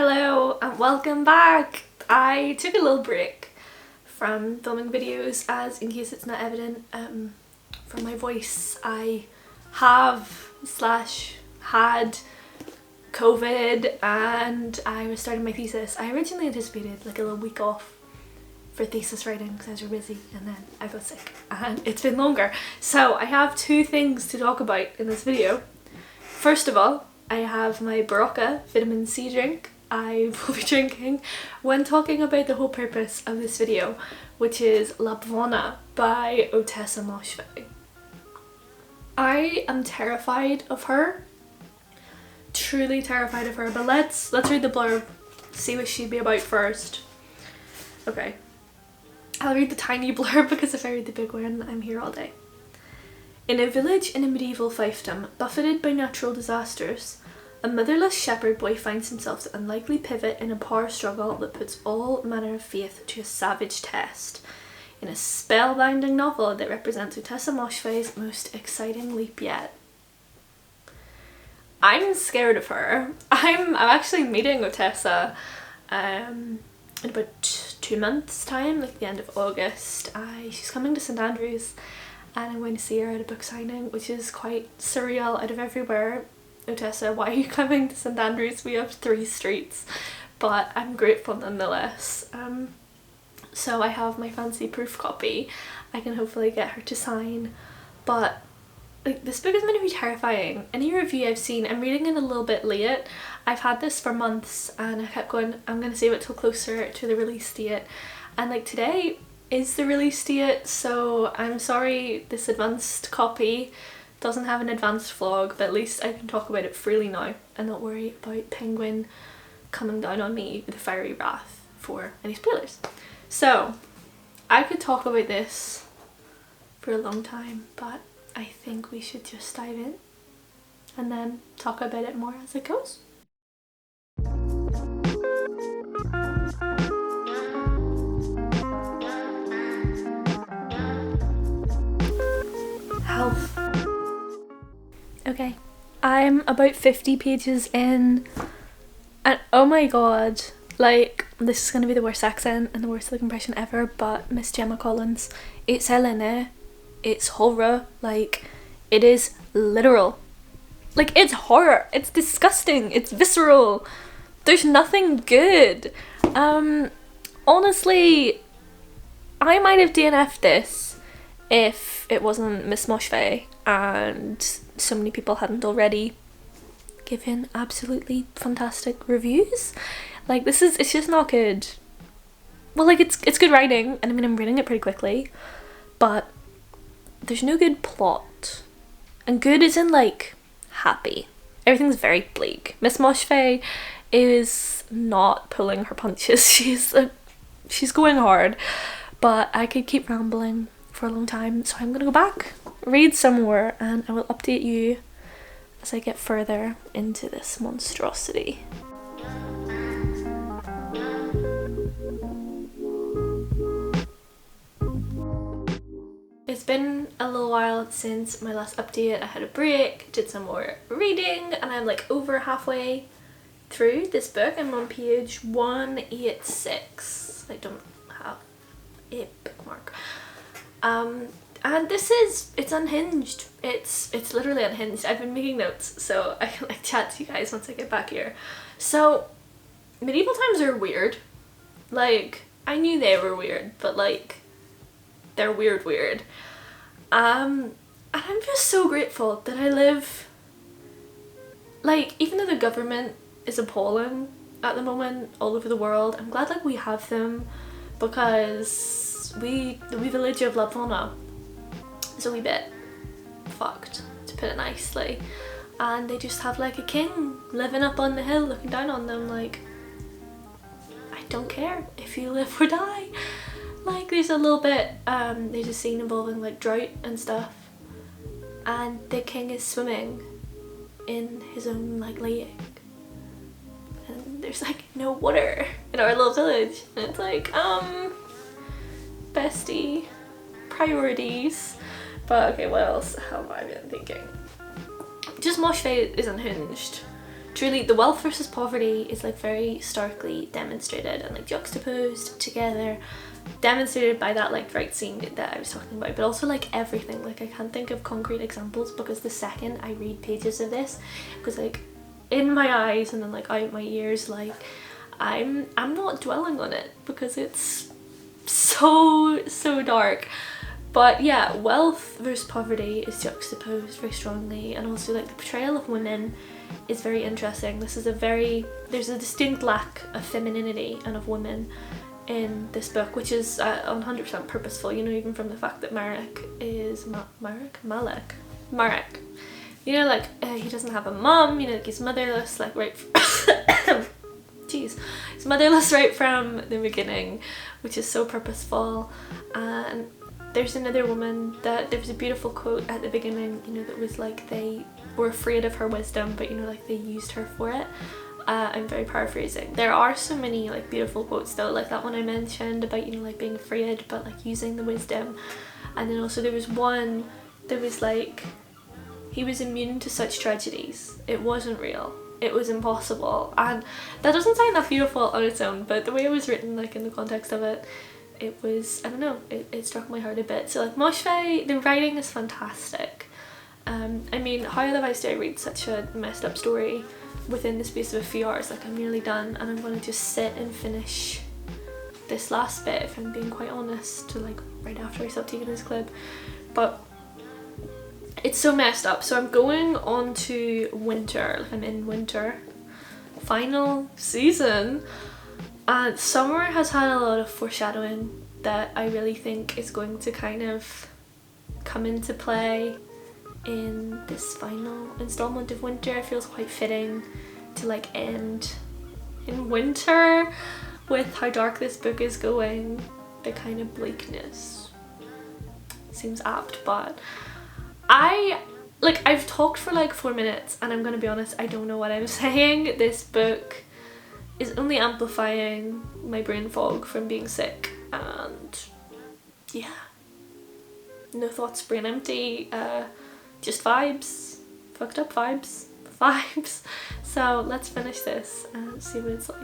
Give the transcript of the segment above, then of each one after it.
Hello and welcome back. I took a little break from filming videos as, in case it's not evident from my voice, I have / had COVID and I was starting my thesis. I originally anticipated like a little week off for thesis writing because I was really busy, and then I got sick and it's been longer. So I have two things to talk about in this video. First of all, I have my Barocca vitamin C drink I will be drinking when talking about the whole purpose of this video, which is Lapvona by Ottessa Moshfegh. I am terrified of her, truly terrified of her, but let's read the blurb, see what she'd be about first. Okay, I'll read the tiny blurb because if I read the big one, I'm here all day. In a village in a medieval fiefdom, buffeted by natural disasters, a motherless shepherd boy finds himself the unlikely pivot in a power struggle that puts all manner of faith to a savage test, in a spellbinding novel that represents Ottessa Moshfegh's most exciting leap yet. I'm scared of her. I'm actually meeting Ottessa in about 2 months time, like the end of August. She's coming to St Andrews and I'm going to see her at a book signing, which is quite surreal. Out of everywhere, Ottessa, why are you coming to St Andrews? We have 3 streets, but I'm grateful nonetheless. So I have my fancy proof copy I can hopefully get her to sign, but like, this book is going to be terrifying. Any review I've seen, I'm reading it a little bit late. I've had this for months and I kept going, I'm going to save it till closer to the release date, and like today is the release date, so I'm sorry this advanced copy doesn't have an advanced vlog, but at least I can talk about it freely now and not worry about Penguin coming down on me with a fiery wrath for any spoilers. So I could talk about this for a long time, but I think we should just dive in and then talk about it more as it goes. Health. Okay, I'm about 50 pages in and oh my god, like, this is gonna be the worst accent and the worst like impression ever, but Miss Gemma Collins, it's Helena, it's horror, like, it is literal. Like, it's horror, it's disgusting, it's visceral, there's nothing good. Honestly, I might have DNF'd this if it wasn't Miss Moshfegh and so many people hadn't already given absolutely fantastic reviews. Like, it's just not good. Well, like, it's good writing, and I mean, I'm reading it pretty quickly, but there's no good plot. And good isn't like happy. Everything's very bleak. Miss Moshfegh is not pulling her punches. She's going hard, but I could keep rambling for a long time, so I'm gonna go back, read some more, and I will update you as I get further into this monstrosity. It's been a little while since my last update. I had a break, did some more reading, and I'm like over halfway through this book. I'm on page 186. I don't have a bookmark. And it's unhinged. It's literally unhinged. I've been making notes so I can like chat to you guys once I get back here. So medieval times are weird. Like, I knew they were weird, but like, they're weird. And I'm just so grateful that I live, like, even though the government is appalling at the moment all over the world, I'm glad like we have them, because the wee village of Lapvona is a wee bit fucked, to put it nicely, and they just have like a king living up on the hill looking down on them like, I don't care if you live or die. Like, there's a little bit, there's a scene involving like drought and stuff, and the king is swimming in his own like lake, and there's like no water in our little village, and it's like, bestie, priorities. But okay, what else have I been thinking? Just Moshfegh is unhinged. truly the wealth versus poverty is like very starkly demonstrated and like juxtaposed together, demonstrated by that like right scene that I was talking about, but also like everything. Like I can't think of concrete examples because the second I read pages of this, because like in my eyes and then like out my ears, like I'm not dwelling on it because it's so dark. But yeah, wealth versus poverty is juxtaposed very strongly, and also like the portrayal of women is very interesting. There's a distinct lack of femininity and of women in this book, which is 100% purposeful, you know, even from the fact that Marek is Marek, you know, like he doesn't have a mum, you know, like he's motherless, like right jeez, he's motherless right from the beginning, which is so purposeful. And there's another woman that there was a beautiful quote at the beginning, you know, that was like they were afraid of her wisdom, but you know, like they used her for it. I'm very paraphrasing. There are so many like beautiful quotes though, like that one I mentioned about, you know, like being afraid but like using the wisdom. And then also there was one that was like he was immune to such tragedies. It wasn't real. It was impossible. And that doesn't sound that beautiful on its own, but the way it was written, like in the context of it, it was, I don't know, it struck my heart a bit. So like Moshfegh, the writing is fantastic. I mean, how otherwise do I read such a messed up story within the space of a few hours? Like I'm nearly done and I'm going to just sit and finish this last bit, if I'm being quite honest, to like right after I stop taking this clip. But it's so messed up. So I'm going on to winter, like I'm in winter, final season, and summer has had a lot of foreshadowing that I really think is going to kind of come into play in this final installment of winter. It feels quite fitting to like end in winter with how dark this book is going. The kind of bleakness seems apt, but I've talked for like 4 minutes and I'm gonna be honest, I don't know what I'm saying. This book is only amplifying my brain fog from being sick, and yeah, no thoughts, brain empty, just vibes, fucked up vibes. So let's finish this and see what it's like.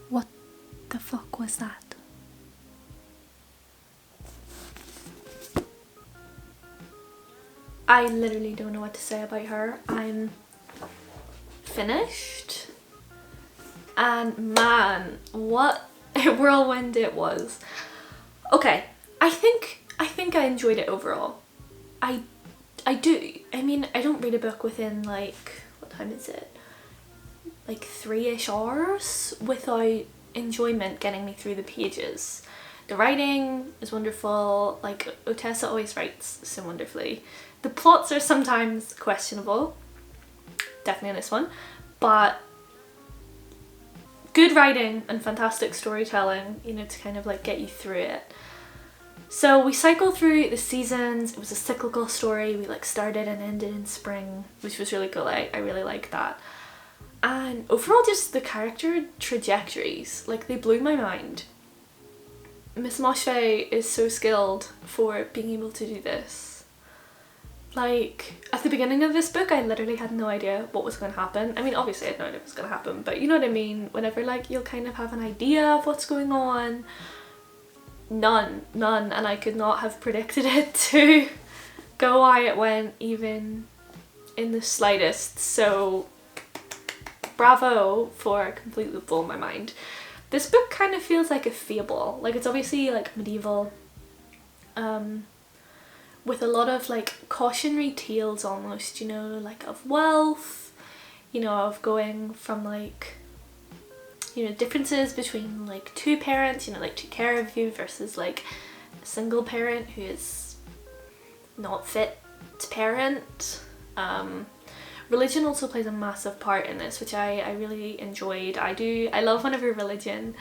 What the fuck was that? I literally don't know what to say about her. I'm finished, and man, what a whirlwind it was. Okay, I think I enjoyed it overall. I do. I mean, I don't read a book within like, what time is it? Like 3-ish hours without enjoyment getting me through the pages. The writing is wonderful, like Ottessa always writes so wonderfully. The plots are sometimes questionable, definitely on this one, but good writing and fantastic storytelling, you know, to kind of like get you through it. So we cycle through the seasons. It was a cyclical story. We like started and ended in spring, which was really cool. I really liked that. And overall, just the character trajectories, like they blew my mind. Miss Moshfegh is so skilled for being able to do this. Like at the beginning of this book, I literally had no idea what was going to happen. I mean, obviously I had no idea what was going to happen, but you know what I mean? Whenever like you'll kind of have an idea of what's going on. None, and I could not have predicted it to go how it went, even in the slightest. So bravo for completely blowing my mind. This book kind of feels like a fable. Like it's obviously like medieval, with a lot of like cautionary tales almost, you know, like of wealth, you know, of going from like, you know, differences between like two parents, you know, like to care of you versus like a single parent who is not fit to parent. Religion also plays a massive part in this, which I really enjoyed. I love whenever religion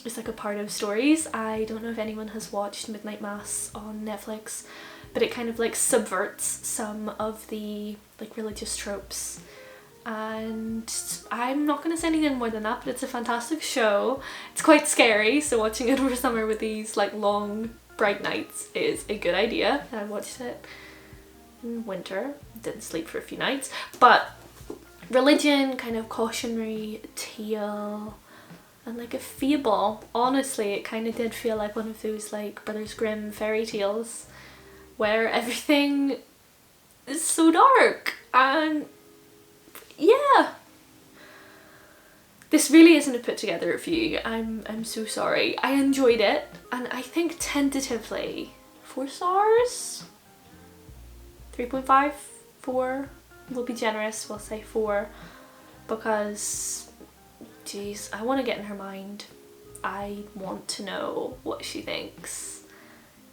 is like a part of stories. I don't know if anyone has watched Midnight Mass on Netflix, but it kind of like subverts some of the like religious tropes, and I'm not going to say anything more than that, but it's a fantastic show. It's quite scary, so watching it over summer with these like long bright nights is a good idea. I watched it in winter, didn't sleep for a few nights, but religion, kind of cautionary tale, and like a fable. Honestly, it kind of did feel like one of those like Brothers Grimm fairy tales where everything is so dark, and yeah. This really isn't a put together review. I'm so sorry. I enjoyed it, and I think tentatively 4 stars? 3.5? 4? We'll be generous, we'll say 4, because geez, I want to get in her mind. I want to know what she thinks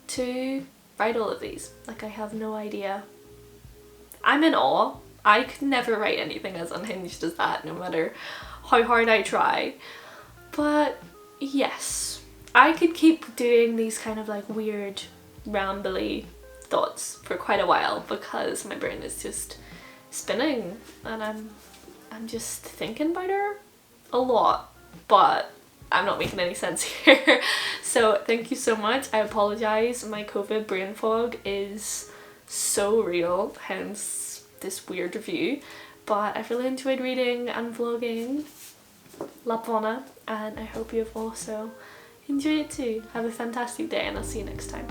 to write all of these. Like, I have no idea. I'm in awe. I could never write anything as unhinged as that, no matter how hard I try. But yes, I could keep doing these kind of like weird rambly thoughts for quite a while, because my brain is just spinning and I'm just thinking about her a lot, but I'm not making any sense here. So thank you so much. I apologize, my COVID brain fog is so real, hence this weird review, but I've really enjoyed reading and vlogging Lapvona, and I hope you have also enjoyed it too. Have a fantastic day, and I'll see you next time.